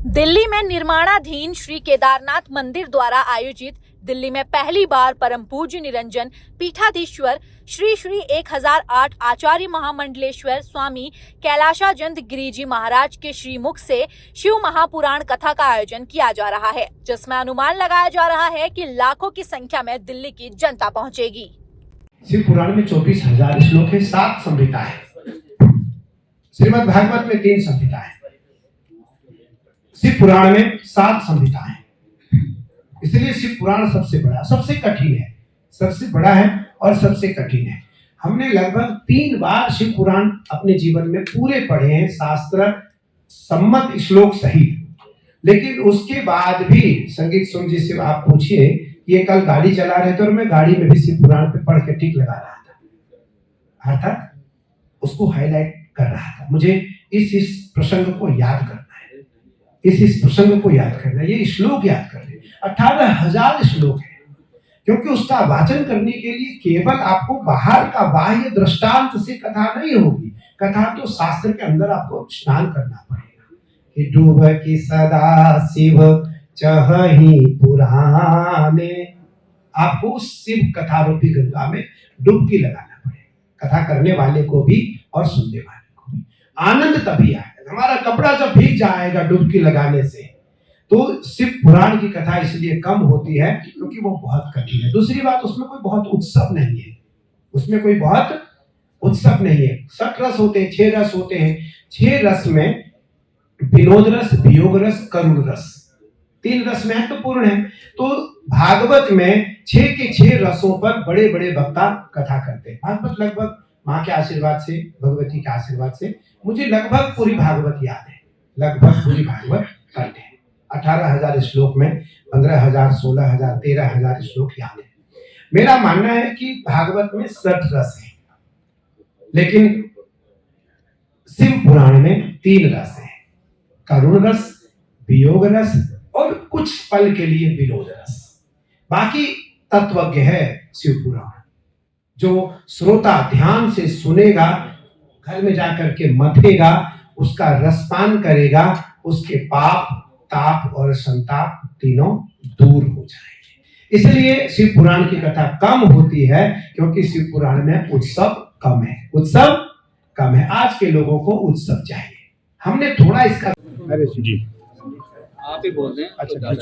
दिल्ली में निर्माणाधीन श्री केदारनाथ मंदिर द्वारा आयोजित दिल्ली में पहली बार परम पूज्य निरंजन पीठाधीश्वर श्री श्री 1008 आचार्य महामंडलेश्वर स्वामी कैलाशाचंद गिरिजी महाराज के श्रीमुख से शिव महापुराण कथा का आयोजन किया जा रहा है, जिसमें अनुमान लगाया जा रहा है कि लाखों की संख्या में दिल्ली की जनता पहुंचेगी। शिव पुराण में 24,000 श्लोक है, 7 संहिता है। श्रीमद् भागवत में 3 संहिता है। शिव पुराण में 7 संहिता है। इसलिए शिव पुराण सबसे बड़ा, सबसे कठिन है, सबसे बड़ा है और सबसे कठिन है। हमने लगभग 3 बार शिव पुराण अपने जीवन में पूरे पढ़े हैं, शास्त्र सम्मत श्लोक सहित। लेकिन उसके बाद भी संगीत सुन जी से आप पूछिए, ये कल गाड़ी चला रहे थे और मैं गाड़ी में भी शिव पुराण पे पढ़ के टिक लगा रहा था, अर्थात उसको हाईलाइट कर रहा था। मुझे इस प्रसंग को याद करना है, इस प्रसंग को याद करना है, ये श्लोक याद करना है। 18,000 श्लोक है, क्योंकि उसका वाचन करने के लिए केवल आपको बाहर का बाह्य दृष्टांत से कथा नहीं होगी। कथा तो शास्त्र के अंदर आपको स्नान करना पड़ेगा कि डूब की सदा शिव चहि पुराने। आपको शिव कथा रूपी गंगा में डुबकी लगाना पड़ेगा, कथा करने वाले को भी और सुनने वाले को भी। आनंद तभी आएगा। हमारा कपड़ा जब भीग जाएगा डुबकी लगाने से, तो शिव पुराण की कथा इसलिए कम होती है क्योंकि वो बहुत कठिन है। दूसरी बात, उसमें कोई बहुत उत्सव नहीं है, उसमें कोई बहुत उत्सव नहीं है। 7 रस होते हैं, 6 रस होते हैं। 6 रस में विनोद रस, वियोग रस, करुण रस, 3 रस महत्वपूर्ण है। तो भागवत में 6 के 6 रसों पर बड़े बड़े वक्ता कथा करते हैं। भागवत लगभग माँ के आशीर्वाद से, भगवती के आशीर्वाद से मुझे लगभग पूरी भागवत याद है, लगभग पूरी भागवत पढ़ते हैं। 18,000 श्लोक में 15,000, 16,000, 13,000 श्लोक याद है। मेरा मानना है कि भागवत में 60 रस है, लेकिन शिव पुराण में 3 रस है, करुण रस, वियोग रस और कुछ पल के लिए विनोद रस। बाकी तत्वज्ञ है शिव पुराण। जो श्रोता ध्यान से सुनेगा, घर में जाकर के मथेगा, उसका रसपान करेगा, उसके पाप, ताप और संताप तीनों दूर हो जाएंगे। इसलिए शिव पुराण की कथा कम होती है, क्योंकि शिव पुराण में उत्सव कम है, उत्सव कम है। आज के लोगों को उत्सव चाहिए। हमने थोड़ा इसका, अरे जी आप ही बोल दें। अच्छा,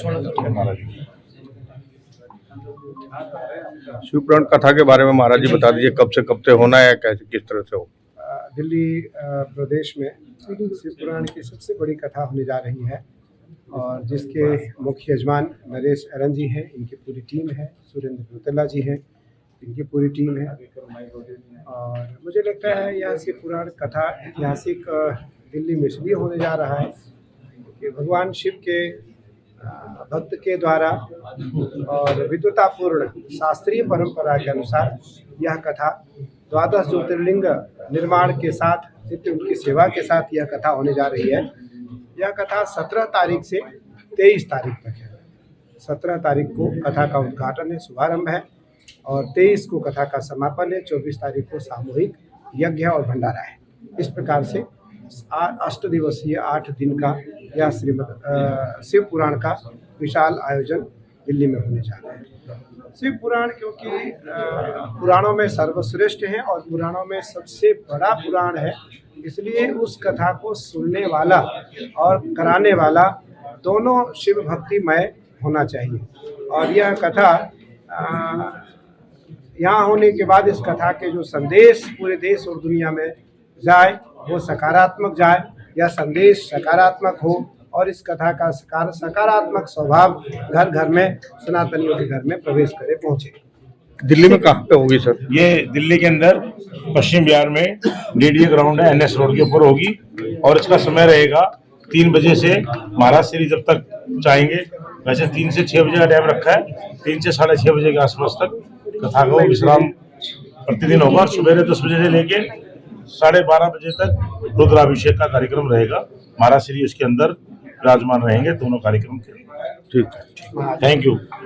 शिव पुराण कथा के बारे में महाराज जी बता दीजिए, कब से कब तक होना है, कैसे किस तरह से हो? दिल्ली प्रदेश में शिव पुराण की सबसे बड़ी कथा होने जा रही है, और जिसके मुख्य यजमान नरेश अरन जी हैं, इनकी पूरी टीम है, सुरेंद्र भूतला जी हैं, इनकी पूरी टीम है। और मुझे लगता है यह शिव पुराण कथा ऐतिहासिक दिल्ली में इसलिए होने जा रहा है कि भगवान शिव के भक्त के द्वारा और विद्वतापूर्ण शास्त्रीय परंपरा के अनुसार यह कथा 12 ज्योतिर्लिंग निर्माण के साथ, नित्य उनकी सेवा के साथ यह कथा होने जा रही है। यह कथा 17 तारीख से 23 तारीख तक है। 17 तारीख को कथा का उद्घाटन है, शुभारंभ है, और 23 को कथा का समापन है। 24 तारीख को सामूहिक यज्ञ और भंडारा है। इस प्रकार से 8 दिवसीय 8 दिन का यह श्रीमद् शिव पुराण का विशाल आयोजन दिल्ली में होने जा रहा है। शिव पुराण क्योंकि पुराणों में सर्वश्रेष्ठ है और पुराणों में सबसे बड़ा पुराण है, इसलिए उस कथा को सुनने वाला और कराने वाला दोनों शिव भक्तिमय होना चाहिए। और यह कथा यहाँ होने के बाद इस कथा के जो संदेश पूरे देश और दुनिया में जाए, वो सकारात्मक जाए, यह संदेश सकारात्मक हो और इस कथा का सकारात्मक स्वभाव घर घर में, सनातनियों के घर में प्रवेश करे, पहुँचे। दिल्ली में कहाँ पे होगी सर? ये दिल्ली के अंदर पश्चिम बिहार में डीडीए ग्राउंड है, NS रोड के ऊपर होगी। और इसका समय रहेगा 3 बजे से महाराज श्री जब तक चाहेंगे। वैसे 3 से 6 बजे का टाइम रखा है। 3 से 6:30 बजे के आसपास तक कथा का विश्राम प्रतिदिन होगा। और सुबह 10 बजे से लेके 12:30 बजे तक रुद्राभिषेक का कार्यक्रम रहेगा। महाराज श्री उसके अंदर विराजमान रहेंगे दोनों कार्यक्रम के। ठीक, थैंक यू।